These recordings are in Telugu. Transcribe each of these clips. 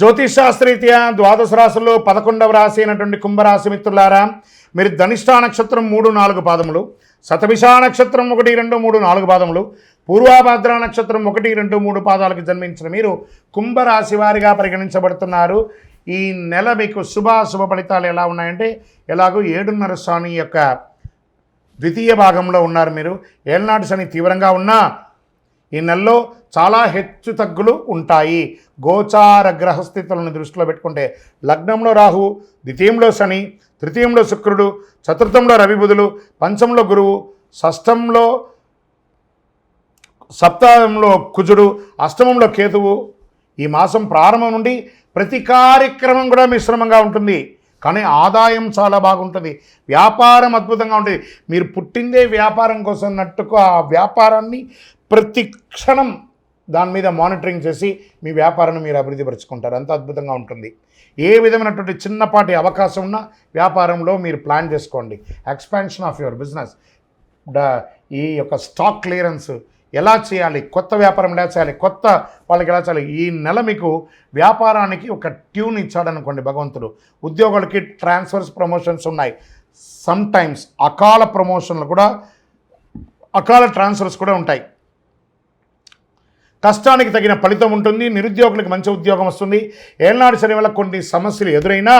జ్యోతిషాస్త్రరీత్యా ద్వాదశ రాశుల్లో 11వ రాశి అయినటువంటి కుంభరాశి మిత్రులారా, మీరు ధనిష్టా నక్షత్రం 3, 4 పాదములు, శతభిషా నక్షత్రం 1, 2, 3, 4 పాదములు, పూర్వాభాద్ర నక్షత్రం 1, 2, 3 పాదాలకు జన్మించిన మీరు కుంభరాశి వారిగా పరిగణించబడుతున్నారు. ఈ నెల మీకు శుభ ఫలితాలు ఎలా ఉన్నాయంటే, ఎలాగో 7.5 శని యొక్క ద్వితీయ భాగంలో ఉన్నారు. మీరు ఏళ్ళనాటి శని తీవ్రంగా ఉన్నా ఈ నెలలో చాలా హెచ్చు తగ్గులు ఉంటాయి. గోచార గ్రహస్థితులను దృష్టిలో పెట్టుకుంటే లగ్నంలో రాహు, ద్వితీయంలో శని, తృతీయంలో శుక్రుడు, చతుర్థంలో రవి బుధులు, పంచంలో గురువు, షష్టంలో సప్తమంలో కుజుడు, అష్టమంలో కేతువు. ఈ మాసం ప్రారంభం నుండి ప్రతి కార్యక్రమం కూడా మిశ్రమంగా ఉంటుంది, కానీ ఆదాయం చాలా బాగుంటుంది. వ్యాపారం అద్భుతంగా ఉంటుంది. మీరు పుట్టిందే వ్యాపారం కోసం అన్నట్టుకు ఆ వ్యాపారాన్ని ప్రతి క్షణం దాని మీద మానిటరింగ్ చేసి మీ వ్యాపారాన్ని మీరు అభివృద్ధి పరుచుకుంటారు. అంత అద్భుతంగా ఉంటుంది. ఏ విధమైనటువంటి చిన్నపాటి అవకాశం ఉన్న వ్యాపారంలో మీరు ప్లాన్ చేసుకోండి. ఎక్స్పాన్షన్ ఆఫ్ యువర్ బిజినెస్, ఈ యొక్క స్టాక్ క్లియరెన్స్ ఎలా చేయాలి, కొత్త వ్యాపారం ఎలా చేయాలి, కొత్త వాళ్ళకి ఎలా చేయాలి. ఈ నెల మీకు వ్యాపారానికి ఒక ట్యూన్ ఇచ్చాడనుకోండి భగవంతుడు. ఉద్యోగులకి ట్రాన్స్ఫర్స్, ప్రమోషన్స్ ఉన్నాయి. సమ్ టైమ్స్ అకాల ప్రమోషన్లు కూడా, అకాల ట్రాన్స్ఫర్స్ కూడా ఉంటాయి. కష్టానికి తగిన ఫలితం ఉంటుంది. నిరుద్యోగులకు మంచి ఉద్యోగం వస్తుంది. ఏళ్ళనాడు శని వల్ల కొన్ని సమస్యలు ఎదురైనా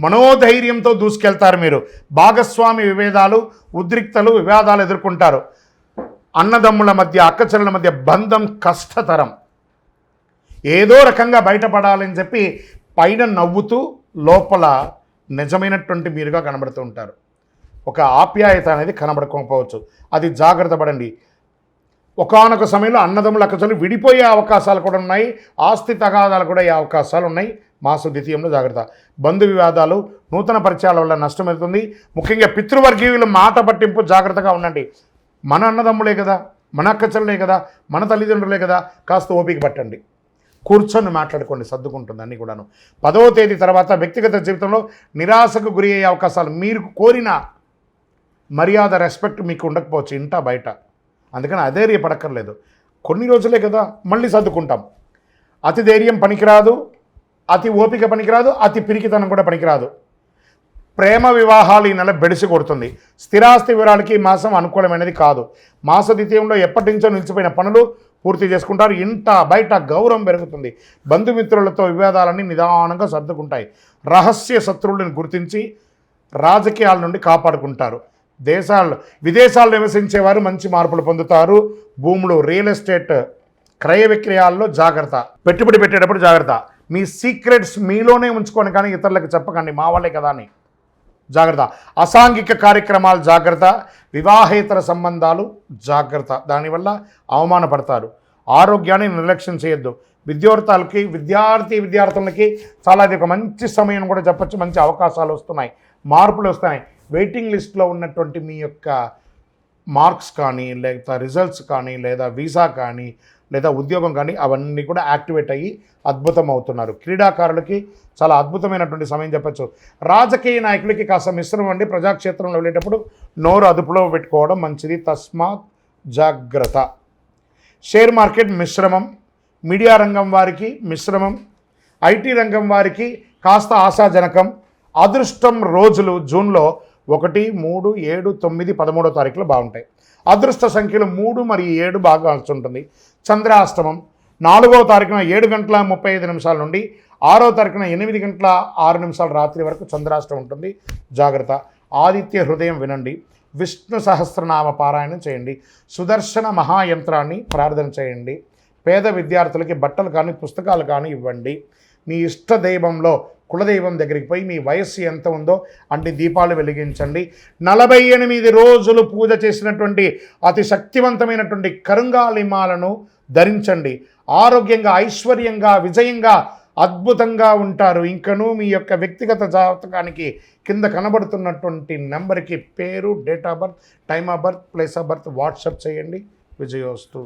మనోధైర్యంతో దూసుకెళ్తారు. మీరు భాగస్వామి విభేదాలు, ఉద్రిక్తలు, వివాదాలు ఎదుర్కొంటారు. అన్నదమ్ముల మధ్య, అక్కచెల్లెల మధ్య బంధం కష్టతరం. ఏదో రకంగా బయటపడాలని చెప్పి పైన నవ్వుతూ లోపల నిజమైనటువంటి మీరుగా కనబడుతూ ఉంటారు. ఒక ఆప్యాయత అనేది కనబడకపోవచ్చు. అది జాగ్రత్త పడండి. ఒకానొక సమయంలో అన్నదమ్ముల అక్కచెల్లెలు విడిపోయే అవకాశాలు కూడా ఉన్నాయి. ఆస్తి తగాదాలు కూడా అయ్యే అవకాశాలు ఉన్నాయి. మాస ద్వితీయంలో జాగ్రత్త. బంధు వివాదాలు, నూతన పరిచయాల వల్ల నష్టం అవుతుంది. ముఖ్యంగా పితృవర్గీయుల మాట పట్టింపు జాగ్రత్తగా ఉండండి. మన అన్నదమ్ములే కదా, మన అక్కచెల్లెలే కదా, మన తల్లిదండ్రులే కదా, కాస్త ఓపిక పట్టండి. కూర్చొని మాట్లాడుకోండి, సర్దుకుంటుంది అన్నీ కూడాను. 10వ తేదీ తర్వాత వ్యక్తిగత జీవితంలో నిరాశకు గురి అయ్యే అవకాశాలు. మీరు కోరిన మర్యాద, రెస్పెక్ట్ మీకు ఉండకపోవచ్చు ఇంటా బయట. అందుకని అధైర్యపడక్కర్లేదు. కొన్ని రోజులే కదా, మళ్ళీ సర్దుకుంటాం. అతి ధైర్యం పనికిరాదు, అతి ఓపిక పనికిరాదు, అతి పిరికితనం కూడా పనికిరాదు. ప్రేమ వివాహాలు ఈ నెల బెడిసి కొడుతుంది. స్థిరాస్తి వివరాలకి ఈ మాసం అనుకూలమైనది కాదు. మాస ద్వితీయంలో ఎప్పటి నుంచో నిలిచిపోయిన పనులు పూర్తి చేసుకుంటారు. ఇంట బయట గౌరవం పెరుగుతుంది. బంధుమిత్రులతో వివాదాలన్నీ నిదానంగా సర్దుకుంటాయి. రహస్య శత్రువులను గుర్తించి రాజకీయాల నుండి కాపాడుకుంటారు. విదేశాల్లో నివసించేవారు మంచి మార్పులు పొందుతారు. భూములు, రియల్ ఎస్టేట్ క్రయ విక్రయాల్లో జాగ్రత్త. పెట్టుబడి పెట్టేటప్పుడు జాగ్రత్త. మీ సీక్రెట్స్ మీలోనే ఉంచుకోండి, కానీ ఇతరులకు చెప్పకండి. మా వాళ్ళే కదా అని జాగ్రత్త. అసాంఘిక కార్యక్రమాలు జాగ్రత్త. వివాహేతర సంబంధాలు జాగ్రత్త. దానివల్ల అవమానపడతారు. ఆరోగ్యాన్ని నిర్లక్ష్యం చేయొద్దు. విద్యార్థులకి చాలా ఇది ఒక మంచి సమయం కూడా చెప్పచ్చు. మంచి అవకాశాలు వస్తున్నాయి, మార్పులు వస్తున్నాయి. వెయిటింగ్ లిస్ట్లో ఉన్నటువంటి మీ యొక్క మార్క్స్ కానీ, లేదా రిజల్ట్స్ కానీ, లేదా వీసా కానీ, లేదా ఉద్యోగం కానీ, అవన్నీ కూడా యాక్టివేట్ అయ్యి అద్భుతం అవుతున్నారు. క్రీడాకారులకి చాలా అద్భుతమైనటువంటి సమయం చెప్పచ్చు. రాజకీయ నాయకులకి కాస్త మిశ్రమం అండి. ప్రజాక్షేత్రంలో వెళ్ళేటప్పుడు నోరు అదుపులో పెట్టుకోవడం మంచిది. తస్మాత్ జాగ్రత్త. షేర్ మార్కెట్ మిశ్రమం. మీడియా రంగం వారికి మిశ్రమం. ఐటీ రంగం వారికి కాస్త ఆశాజనకం. అదృష్టం రోజులు జూన్లో 1, 3, 7, 9, 13వ తారీఖులో బాగుంటాయి. అదృష్ట సంఖ్యలు 3 మరియు 7 బాగా ఉంటుంది. చంద్రాష్టమం 4వ తారీఖున 7:35 నుండి 6వ తారీఖున 8:06 రాత్రి వరకు చంద్రాష్టమం ఉంటుంది. జాగ్రత్త. ఆదిత్య హృదయం వినండి. విష్ణు సహస్రనామ పారాయణం చేయండి. సుదర్శన మహాయంత్రాన్ని ప్రార్థన చేయండి. పేద విద్యార్థులకి బట్టలు కానీ, పుస్తకాలు కానీ ఇవ్వండి. మీ ఇష్ట దైవంలో, కులదైవం దగ్గరికి పోయి మీ వయస్సు ఎంత ఉందో అన్ని దీపాలు వెలిగించండి. 48 రోజులు పూజ చేసినటువంటి అతి శక్తివంతమైనటువంటి కరుంగాలిమాలను ధరించండి. ఆరోగ్యంగా, ఐశ్వర్యంగా, విజయంగా, అద్భుతంగా ఉంటారు. ఇంకనూ మీ యొక్క వ్యక్తిగత జాతకానికి కింద కనబడుతున్నటువంటి నెంబర్కి పేరు, date of birth, time of birth, place of birth WhatsApp చేయండి. విజయోస్తు.